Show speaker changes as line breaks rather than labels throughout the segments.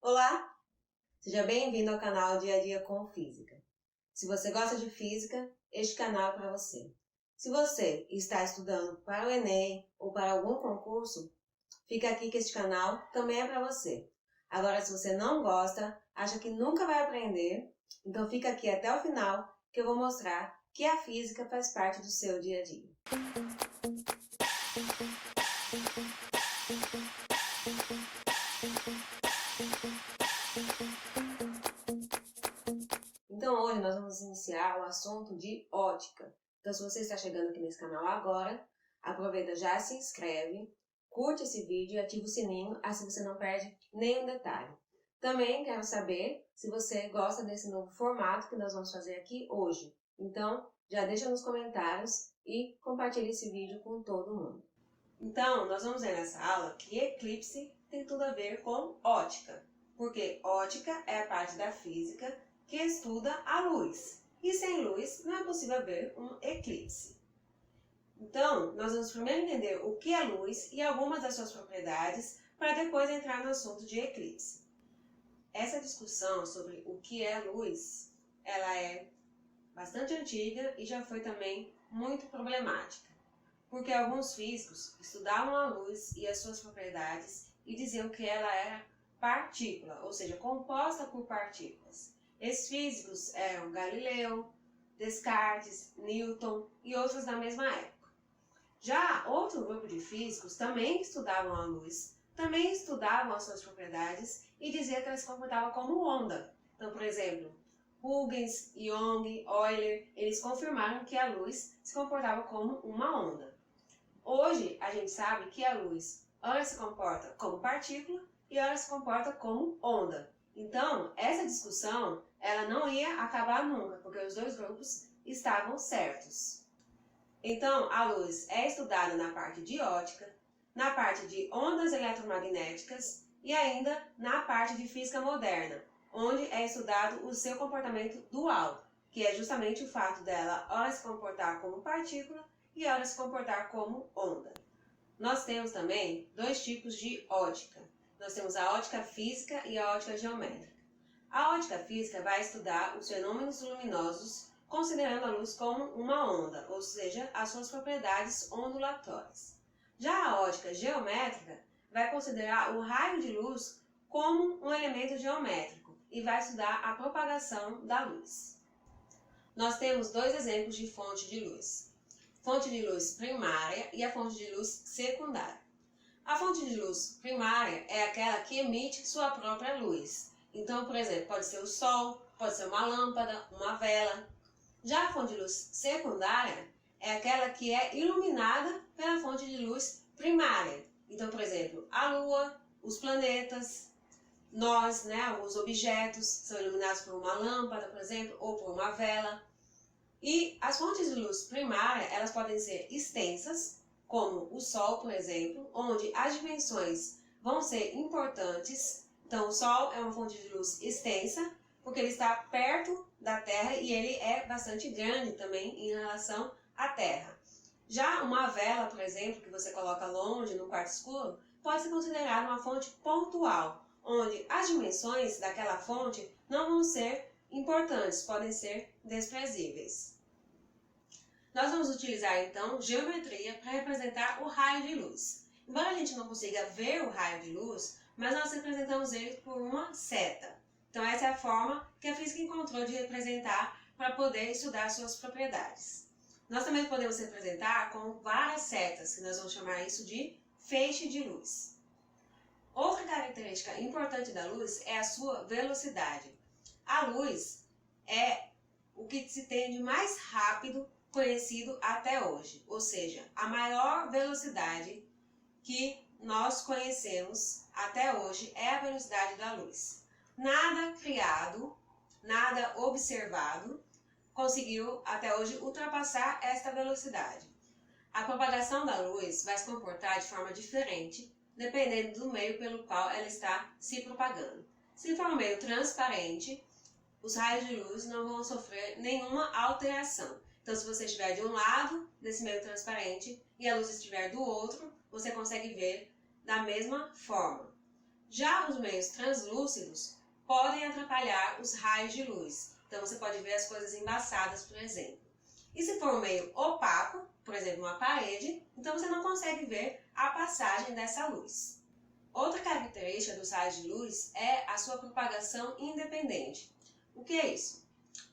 Olá! Seja bem-vindo ao canal Dia a Dia com Física. Se você gosta de física, este canal é para você. Se você está estudando para o Enem ou para algum concurso, fica aqui que este canal também é para você. Agora, se você não gosta, acha que nunca vai aprender, então fica aqui até o final que eu vou mostrar que a física faz parte do seu dia a dia. Então hoje nós vamos iniciar o assunto de ótica. Então se você está chegando aqui nesse canal agora, aproveita, já se inscreve, curte esse vídeo e ativa o sininho, assim você não perde nenhum detalhe. Também quero saber se você gosta desse novo formato que nós vamos fazer aqui hoje. Então já deixa nos comentários e compartilhe esse vídeo com todo mundo. Então nós vamos ver nessa aula que eclipse tem tudo a ver com ótica, porque ótica é a parte da física que estuda a luz, e sem luz não é possível ver um eclipse. Então, nós vamos primeiro entender o que é luz e algumas das suas propriedades, para depois entrar no assunto de eclipse. Essa discussão sobre o que é luz, ela é bastante antiga e já foi também muito problemática, porque alguns físicos estudavam a luz e as suas propriedades e diziam que ela era partícula, ou seja, composta por partículas. Esses físicos eram Galileu, Descartes, Newton e outros da mesma época. Já outro grupo de físicos também estudavam a luz, também estudavam as suas propriedades e diziam que ela se comportava como onda. Então, por exemplo, Huygens, Young, Euler, eles confirmaram que a luz se comportava como uma onda. Hoje, a gente sabe que a luz ora se comporta como partícula e ora se comporta como onda. Então, essa discussão ela não ia acabar nunca, porque os dois grupos estavam certos. Então, a luz é estudada na parte de ótica, na parte de ondas eletromagnéticas e ainda na parte de física moderna, onde é estudado o seu comportamento dual, que é justamente o fato dela ora se comportar como partícula e ora se comportar como onda. Nós temos também dois tipos de ótica. Nós temos a ótica física e a ótica geométrica. A ótica física vai estudar os fenômenos luminosos, considerando a luz como uma onda, ou seja, as suas propriedades ondulatórias. Já a ótica geométrica vai considerar o raio de luz como um elemento geométrico e vai estudar a propagação da luz. Nós temos dois exemplos de fonte de luz. Fonte de luz primária e a fonte de luz secundária. A fonte de luz primária é aquela que emite sua própria luz. Então, por exemplo, pode ser o sol, pode ser uma lâmpada, uma vela. Já a fonte de luz secundária é aquela que é iluminada pela fonte de luz primária. Então, por exemplo, a lua, os planetas, nós, alguns objetos são iluminados por uma lâmpada, por exemplo, ou por uma vela. E as fontes de luz primária, elas podem ser extensas, como o Sol, por exemplo, onde as dimensões vão ser importantes. Então, o Sol é uma fonte de luz extensa, porque ele está perto da Terra e ele é bastante grande também em relação à Terra. Já uma vela, por exemplo, que você coloca longe, no quarto escuro, pode ser considerada uma fonte pontual, onde as dimensões daquela fonte não vão ser importantes, podem ser desprezíveis. Nós vamos utilizar então geometria para representar o raio de luz. Embora a gente não consiga ver o raio de luz, mas nós representamos ele por uma seta. Então essa é a forma que a física encontrou de representar para poder estudar suas propriedades. Nós também podemos representar com várias setas, que nós vamos chamar isso de feixe de luz. Outra característica importante da luz é a sua velocidade. A luz é o que se tem de mais rápido conhecido até hoje, ou seja, a maior velocidade que nós conhecemos até hoje é a velocidade da luz. Nada criado, nada observado conseguiu até hoje ultrapassar esta velocidade. A propagação da luz vai se comportar de forma diferente dependendo do meio pelo qual ela está se propagando. Se for um meio transparente, os raios de luz não vão sofrer nenhuma alteração. Então, se você estiver de um lado desse meio transparente e a luz estiver do outro, você consegue ver da mesma forma. Já os meios translúcidos podem atrapalhar os raios de luz. Então você pode ver as coisas embaçadas, por exemplo. E se for um meio opaco, por exemplo, uma parede, então você não consegue ver a passagem dessa luz. Outra característica dos raios de luz é a sua propagação independente. O que é isso?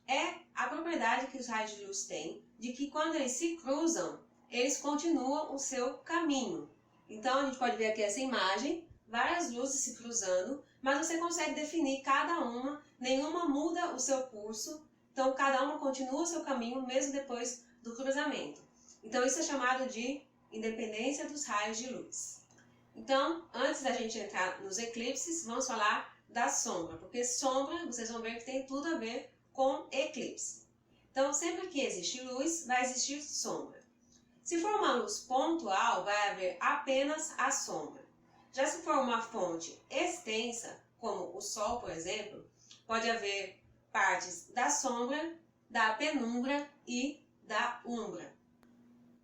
É a propriedade que os raios de luz têm de que quando eles se cruzam, eles continuam o seu caminho. Então a gente pode ver aqui essa imagem, várias luzes se cruzando, mas você consegue definir cada uma, nenhuma muda o seu curso, então cada uma continua o seu caminho mesmo depois do cruzamento. Então isso é chamado de independência dos raios de luz. Então, antes da gente entrar nos eclipses, vamos falar da sombra, porque sombra, vocês vão ver que tem tudo a ver com eclipse. Então, sempre que existe luz, vai existir sombra. Se for uma luz pontual, vai haver apenas a sombra. Já se for uma fonte extensa, como o Sol, por exemplo, pode haver partes da sombra, da penumbra e da umbra.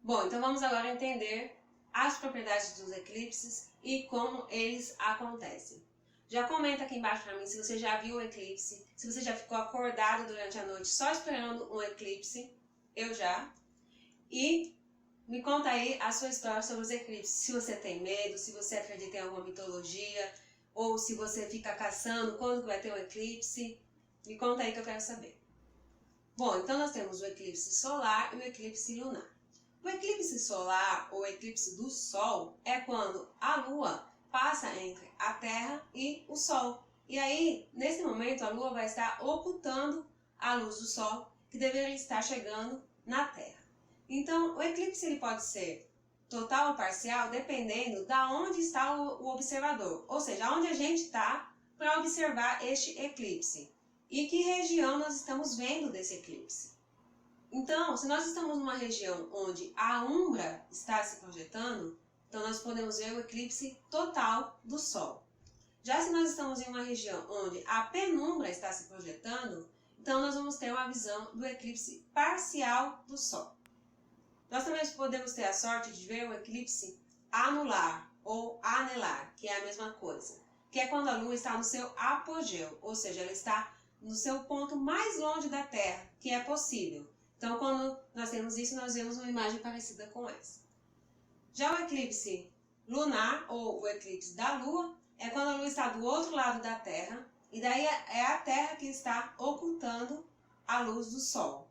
Bom, então vamos agora entender as propriedades dos eclipses e como eles acontecem. Já comenta aqui embaixo para mim se você já viu o eclipse, se você já ficou acordado durante a noite só esperando um eclipse, eu já. E me conta aí a sua história sobre os eclipses, se você tem medo, se você acredita em alguma mitologia, ou se você fica caçando quando vai ter um eclipse. Me conta aí que eu quero saber. Bom, então nós temos o eclipse solar e o eclipse lunar. O eclipse solar ou eclipse do Sol é quando a Lua passa entre a Terra e o Sol. E aí, nesse momento, a Lua vai estar ocultando a luz do Sol que deveria estar chegando na Terra. Então, o eclipse ele pode ser total ou parcial dependendo da onde está o observador, ou seja, onde a gente está para observar este eclipse e que região nós estamos vendo desse eclipse. Então, se nós estamos numa região onde a umbra está se projetando, então nós podemos ver o eclipse total do Sol. Já se nós estamos em uma região onde a penumbra está se projetando, então nós vamos ter uma visão do eclipse parcial do Sol. Nós também podemos ter a sorte de ver o eclipse anular ou anelar, que é a mesma coisa, que é quando a Lua está no seu apogeu, ou seja, ela está no seu ponto mais longe da Terra, que é possível. Então, quando nós temos isso, nós vemos uma imagem parecida com essa. Já o eclipse lunar, ou o eclipse da Lua, é quando a Lua está do outro lado da Terra, e daí é a Terra que está ocultando a luz do Sol.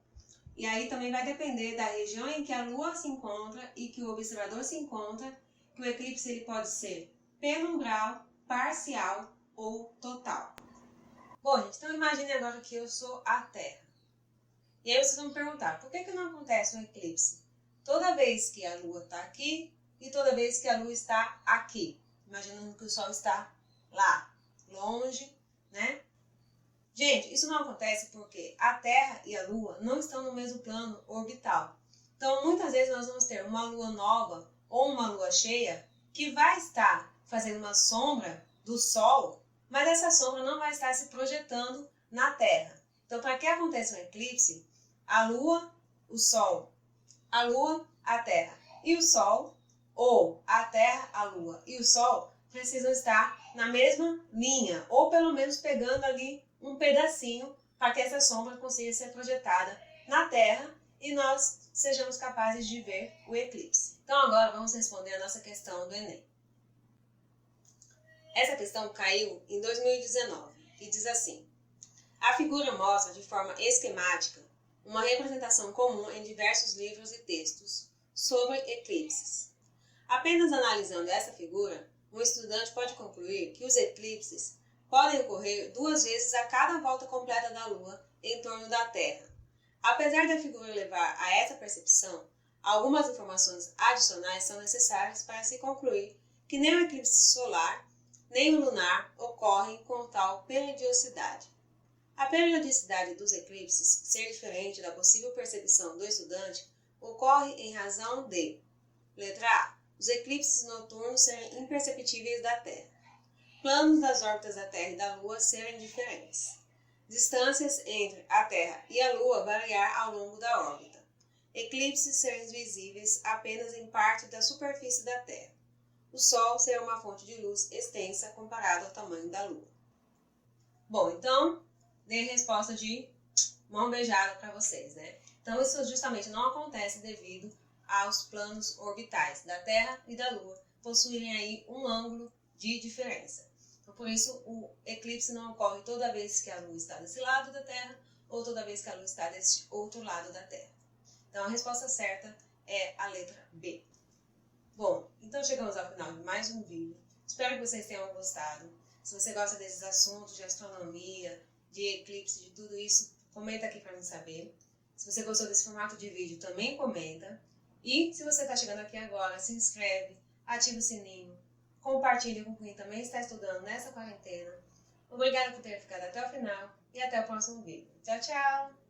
E aí também vai depender da região em que a Lua se encontra e que o observador se encontra, que o eclipse ele pode ser penumbral, parcial ou total. Bom, gente, então imagine agora que eu sou a Terra. E aí vocês vão me perguntar, por que não acontece um eclipse toda vez que a Lua está aqui e toda vez que a Lua está aqui? Imaginando que o Sol está lá, longe, né? Gente, isso não acontece porque a Terra e a Lua não estão no mesmo plano orbital. Então, muitas vezes nós vamos ter uma Lua nova ou uma Lua cheia que vai estar fazendo uma sombra do Sol, mas essa sombra não vai estar se projetando na Terra. Então, para que aconteça um eclipse, a Lua, o Sol, a Lua, a Terra e o Sol, ou a Terra, a Lua e o Sol, precisam estar na mesma linha, ou pelo menos pegando ali um pedacinho para que essa sombra consiga ser projetada na Terra e nós sejamos capazes de ver o eclipse. Então agora vamos responder a nossa questão do Enem. Essa questão caiu em 2019 e diz assim: a figura mostra de forma esquemática uma representação comum em diversos livros e textos sobre eclipses. Apenas analisando essa figura, um estudante pode concluir que os eclipses podem ocorrer 2 vezes a cada volta completa da Lua em torno da Terra. Apesar da figura levar a essa percepção, algumas informações adicionais são necessárias para se concluir que nem o eclipse solar nem o lunar ocorrem com tal periodicidade. A periodicidade dos eclipses ser diferente da possível percepção do estudante ocorre em razão de: letra A. Os eclipses noturnos serem imperceptíveis da Terra. Planos das órbitas da Terra e da Lua serem diferentes. Distâncias entre a Terra e a Lua variar ao longo da órbita. Eclipses serem visíveis apenas em parte da superfície da Terra. o Sol ser uma fonte de luz extensa comparado ao tamanho da Lua. Bom, então, dei a resposta de mão beijada para vocês, né? Então, isso justamente não acontece devido aos planos orbitais da Terra e da Lua possuírem aí um ângulo de diferença. Então, por isso, o eclipse não ocorre toda vez que a Lua está desse lado da Terra ou toda vez que a Lua está desse outro lado da Terra. Então, a resposta certa é a letra B. Bom, então chegamos ao final de mais um vídeo. Espero que vocês tenham gostado. Se você gosta desses assuntos de astronomia, de eclipse, de tudo isso, comenta aqui para mim saber. Se você gostou desse formato de vídeo, também comenta. E se você está chegando aqui agora, se inscreve, ativa o sininho, compartilha com quem também está estudando nessa quarentena. Obrigada por ter ficado até o final e até o próximo vídeo. Tchau, tchau!